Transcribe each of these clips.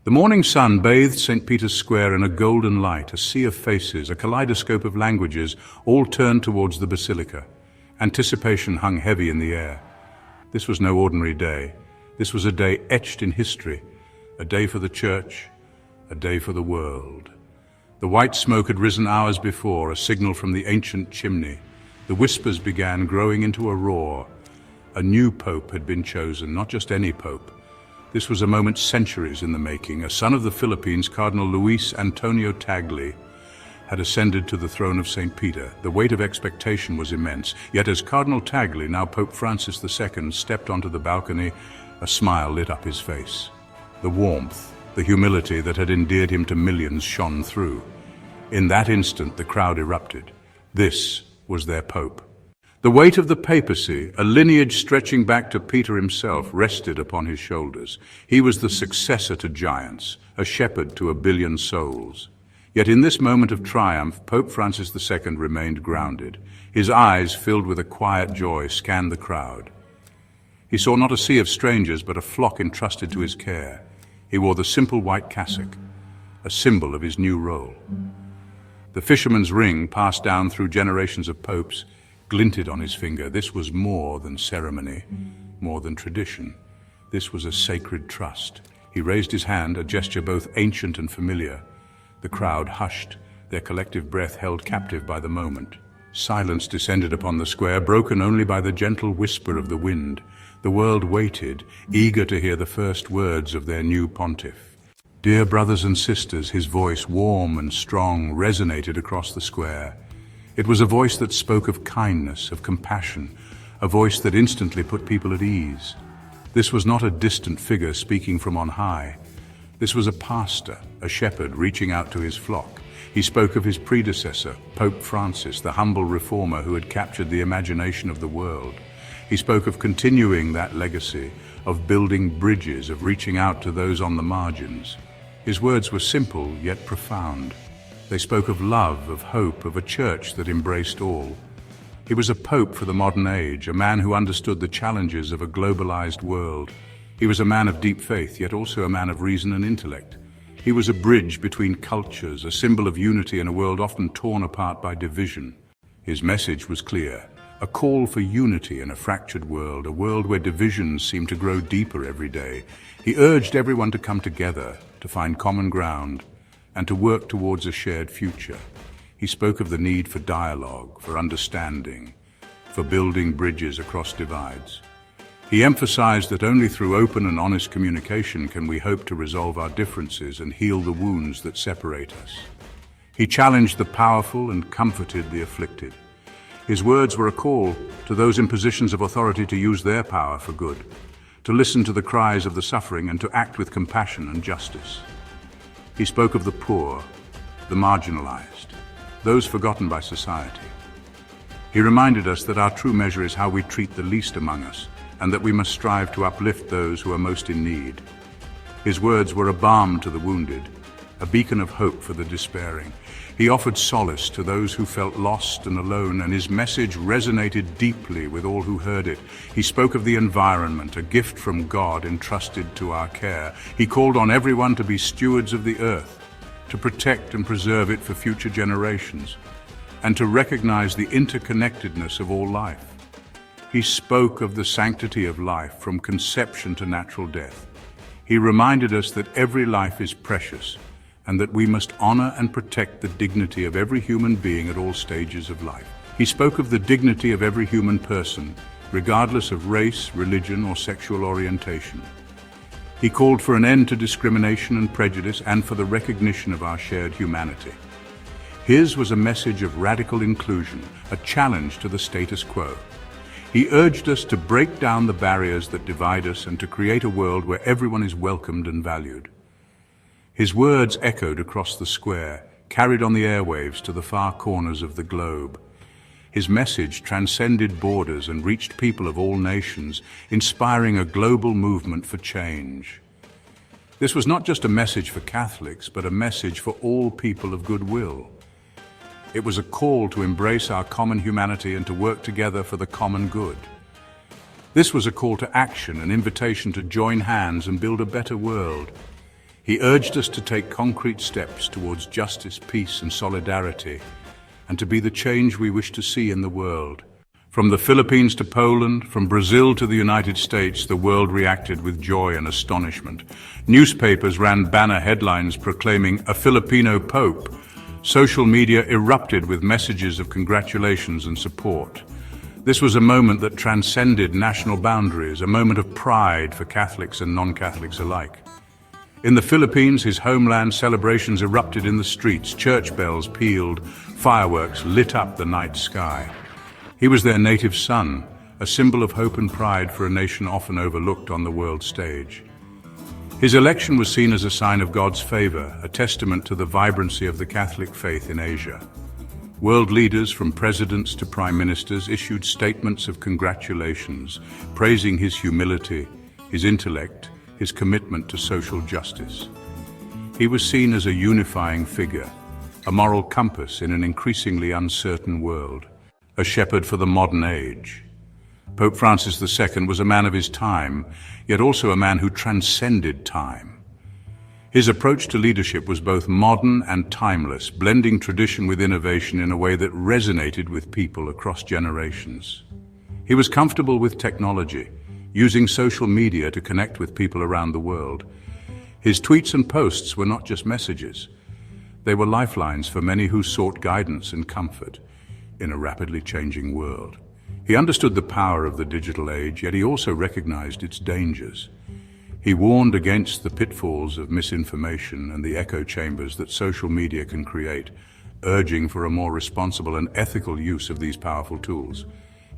The morning sun bathed St. Peter's Square in a golden light, a sea of faces, a kaleidoscope of languages, all turned towards the basilica. Anticipation hung heavy in the air. This was no ordinary day. This was a day etched in history, a day for the Church, a day for the world. The white smoke had risen hours before, a signal from the ancient chimney. The whispers began growing into a roar. A new pope had been chosen, not just any pope. This was a moment centuries in the making. A son of the Philippines, Cardinal Luis Antonio Tagle, had ascended to the throne of St. Peter. The weight of expectation was immense. Yet as Cardinal Tagle, now Pope Francis II, stepped onto the balcony, a smile lit up his face. The warmth, the humility that had endeared him to millions shone through. In that instant, the crowd erupted. This was their pope. The weight of the papacy, a lineage stretching back to Peter himself, rested upon his shoulders. He was the successor to giants, a shepherd to 1 billion souls. Yet in this moment of triumph, Pope Francis II remained grounded. His eyes, filled with a quiet joy, scanned the crowd. He saw not a sea of strangers, but a flock entrusted to his care. He wore the simple white cassock, a symbol of his new role. The fisherman's ring, passed down through generations of popes, glinted on his finger. This was more than ceremony, more than tradition. This was a sacred trust. He raised his hand, a gesture both ancient and familiar. The crowd hushed, their collective breath held captive by the moment. Silence descended upon the square, broken only by the gentle whisper of the wind. The world waited, eager to hear the first words of their new pontiff. Dear brothers and sisters, his voice, warm and strong, resonated across the square. It was a voice that spoke of kindness, of compassion, a voice that instantly put people at ease. This was not a distant figure speaking from on high. This was a pastor, a shepherd reaching out to his flock. He spoke of his predecessor, Pope Francis, the humble reformer who had captured the imagination of the world. He spoke of continuing that legacy, of building bridges, of reaching out to those on the margins. His words were simple yet profound. They spoke of love, of hope, of a church that embraced all. He was a pope for the modern age, a man who understood the challenges of a globalized world. He was a man of deep faith, yet also a man of reason and intellect. He was a bridge between cultures, a symbol of unity in a world often torn apart by division. His message was clear, a call for unity in a fractured world, a world where divisions seem to grow deeper every day. He urged everyone to come together, to find common ground, and to work towards a shared future. He spoke of the need for dialogue, for understanding, for building bridges across divides. He emphasized that only through open and honest communication can we hope to resolve our differences and heal the wounds that separate us. He challenged the powerful and comforted the afflicted. His words were a call to those in positions of authority to use their power for good, to listen to the cries of the suffering and to act with compassion and justice. He spoke of the poor, the marginalized, those forgotten by society. He reminded us that our true measure is how we treat the least among us, and that we must strive to uplift those who are most in need. His words were a balm to the wounded, a beacon of hope for the despairing. He offered solace to those who felt lost and alone, and his message resonated deeply with all who heard it. He spoke of the environment, a gift from God entrusted to our care. He called on everyone to be stewards of the earth, to protect and preserve it for future generations, and to recognize the interconnectedness of all life. He spoke of the sanctity of life from conception to natural death. He reminded us that every life is precious, and that we must honor and protect the dignity of every human being at all stages of life. He spoke of the dignity of every human person, regardless of race, religion, or sexual orientation. He called for an end to discrimination and prejudice and for the recognition of our shared humanity. His was a message of radical inclusion, a challenge to the status quo. He urged us to break down the barriers that divide us and to create a world where everyone is welcomed and valued. His words echoed across the square, carried on the airwaves to the far corners of the globe. His message transcended borders and reached people of all nations, inspiring a global movement for change. This was not just a message for Catholics, but a message for all people of goodwill. It was a call to embrace our common humanity and to work together for the common good. This was a call to action, an invitation to join hands and build a better world. He urged us to take concrete steps towards justice, peace, and solidarity, and to be the change we wish to see in the world. From the Philippines to Poland, from Brazil to the United States, the world reacted with joy and astonishment. Newspapers ran banner headlines proclaiming a Filipino Pope. Social media erupted with messages of congratulations and support. This was a moment that transcended national boundaries, a moment of pride for Catholics and non-Catholics alike. In the Philippines, his homeland, celebrations erupted in the streets, church bells pealed, fireworks lit up the night sky. He was their native son, a symbol of hope and pride for a nation often overlooked on the world stage. His election was seen as a sign of God's favor, a testament to the vibrancy of the Catholic faith in Asia. World leaders, from presidents to prime ministers, issued statements of congratulations, praising his humility, his intellect, his commitment to social justice. He was seen as a unifying figure, a moral compass in an increasingly uncertain world, a shepherd for the modern age. Pope Francis II was a man of his time, yet also a man who transcended time. His approach to leadership was both modern and timeless, blending tradition with innovation in a way that resonated with people across generations. He was comfortable with technology, using social media to connect with people around the world. His tweets and posts were not just messages. They were lifelines for many who sought guidance and comfort in a rapidly changing world. He understood the power of the digital age, yet he also recognized its dangers. He warned against the pitfalls of misinformation and the echo chambers that social media can create, urging for a more responsible and ethical use of these powerful tools.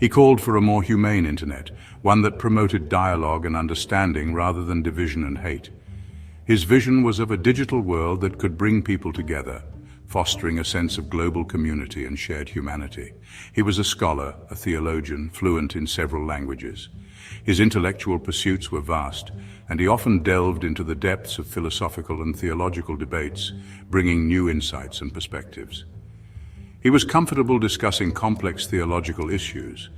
He called for a more humane internet, one that promoted dialogue and understanding rather than division and hate. His vision was of a digital world that could bring people together, fostering a sense of global community and shared humanity. He was a scholar, a theologian, fluent in several languages. His intellectual pursuits were vast, and he often delved into the depths of philosophical and theological debates, bringing new insights and perspectives. He was comfortable discussing complex theological issues,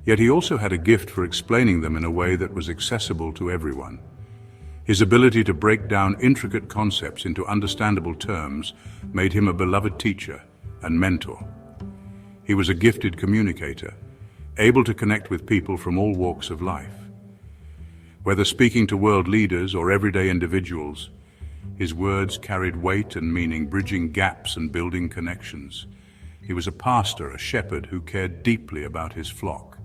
yet he also had a gift for explaining them in a way that was accessible to everyone. His ability to break down intricate concepts into understandable terms made him a beloved teacher and mentor. He was a gifted communicator, able to connect with people from all walks of life. Whether speaking to world leaders or everyday individuals, his words carried weight and meaning, bridging gaps and building connections. He was a pastor, a shepherd who cared deeply about his flock.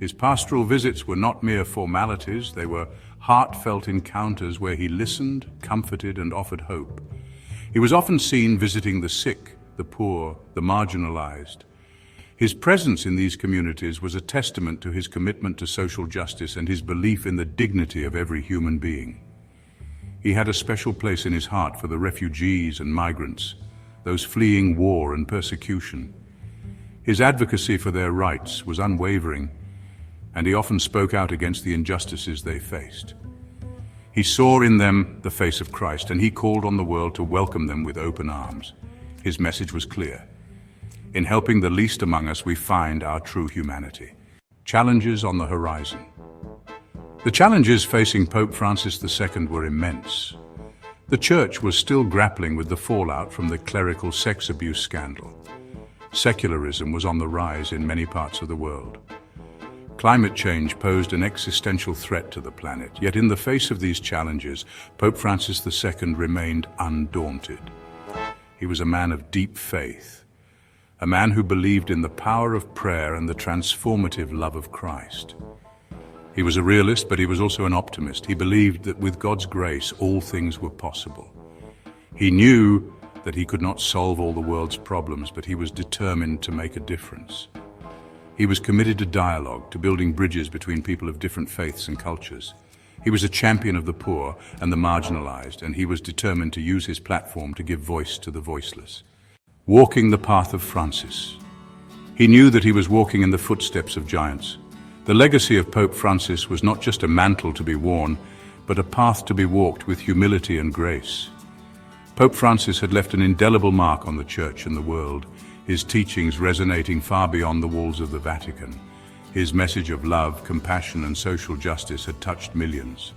His pastoral visits were not mere formalities, they were heartfelt encounters where he listened, comforted, and offered hope. He was often seen visiting the sick, the poor, the marginalized. His presence in these communities was a testament to his commitment to social justice and his belief in the dignity of every human being. He had a special place in his heart for the refugees and migrants, those fleeing war and persecution. His advocacy for their rights was unwavering, and he often spoke out against the injustices they faced. He saw in them the face of Christ, and he called on the world to welcome them with open arms. His message was clear. In helping the least among us, we find our true humanity. Challenges on the horizon. The challenges facing Pope Francis II were immense. The Church was still grappling with the fallout from the clerical sex abuse scandal. Secularism was on the rise in many parts of the world. Climate change posed an existential threat to the planet, yet in the face of these challenges, Pope Francis II remained undaunted. He was a man of deep faith, a man who believed in the power of prayer and the transformative love of Christ. He was a realist, but he was also an optimist. He believed that with God's grace, all things were possible. He knew that he could not solve all the world's problems, but he was determined to make a difference. He was committed to dialogue, to building bridges between people of different faiths and cultures. He was a champion of the poor and the marginalized, and he was determined to use his platform to give voice to the voiceless. Walking the path of Francis. He knew that he was walking in the footsteps of giants. The legacy of Pope Francis was not just a mantle to be worn, but a path to be walked with humility and grace. Pope Francis had left an indelible mark on the Church and the world, his teachings resonating far beyond the walls of the Vatican. His message of love, compassion, and social justice had touched millions.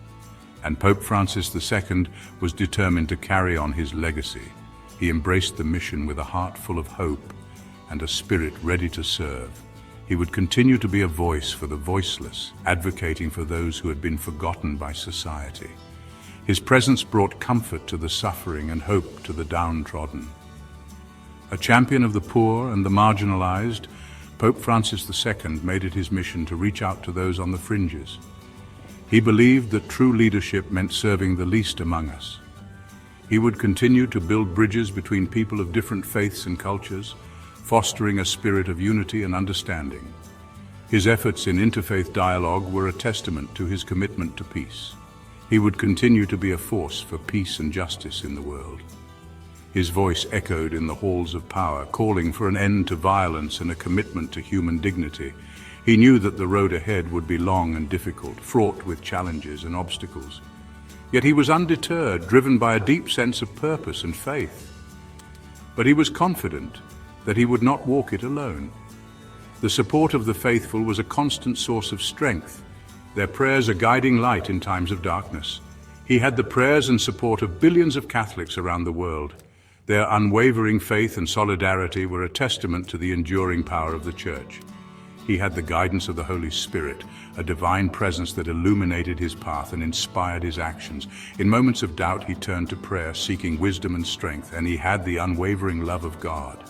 and Pope Francis II was determined to carry on his legacy. He embraced the mission with a heart full of hope and a spirit ready to serve. He would continue to be a voice for the voiceless, advocating for those who had been forgotten by society. His presence brought comfort to the suffering and hope to the downtrodden. A champion of the poor and the marginalized, Pope Francis II made it his mission to reach out to those on the fringes. He believed that true leadership meant serving the least among us. He would continue to build bridges between people of different faiths and cultures, fostering a spirit of unity and understanding. His efforts in interfaith dialogue were a testament to his commitment to peace. He would continue to be a force for peace and justice in the world. His voice echoed in the halls of power, calling for an end to violence and a commitment to human dignity. He knew that the road ahead would be long and difficult, fraught with challenges and obstacles. Yet he was undeterred, driven by a deep sense of purpose and faith. But he was confident that he would not walk it alone. The support of the faithful was a constant source of strength, their prayers a guiding light in times of darkness. He had the prayers and support of billions of Catholics around the world. Their unwavering faith and solidarity were a testament to the enduring power of the Church. He had the guidance of the Holy Spirit, a divine presence that illuminated his path and inspired his actions. In moments of doubt, he turned to prayer, seeking wisdom and strength, and he had the unwavering love of God.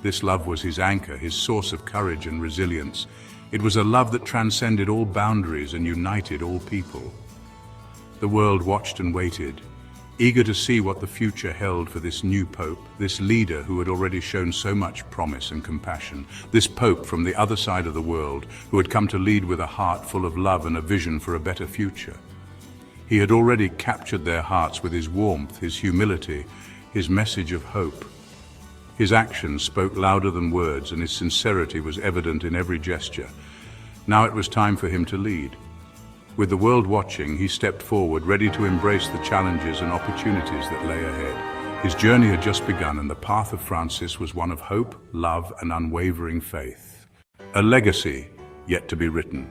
This love was his anchor, his source of courage and resilience. It was a love that transcended all boundaries and united all people. The world watched and waited, eager to see what the future held for this new Pope, this leader who had already shown so much promise and compassion, this Pope from the other side of the world who had come to lead with a heart full of love and a vision for a better future. He had already captured their hearts with his warmth, his humility, his message of hope. His actions spoke louder than words, and his sincerity was evident in every gesture. Now it was time for him to lead. With the world watching, he stepped forward, ready to embrace the challenges and opportunities that lay ahead. His journey had just begun, and the path of Francis was one of hope, love, and unwavering faith. A legacy yet to be written.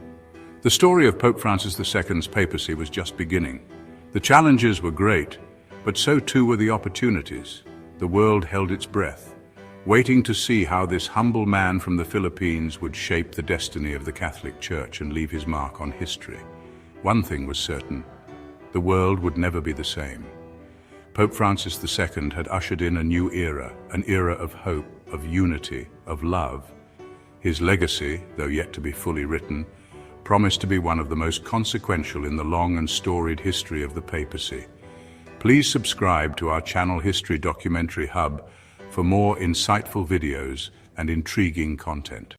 The story of Pope Francis II's papacy was just beginning. The challenges were great, but so too were the opportunities. The world held its breath, waiting to see how this humble man from the Philippines would shape the destiny of the Catholic Church and leave his mark on history. One thing was certain: the world would never be the same. Pope Francis II had ushered in a new era, an era of hope, of unity, of love. His legacy, though yet to be fully written, promised to be one of the most consequential in the long and storied history of the papacy. Please subscribe to our channel History Documentary Hub for more insightful videos and intriguing content.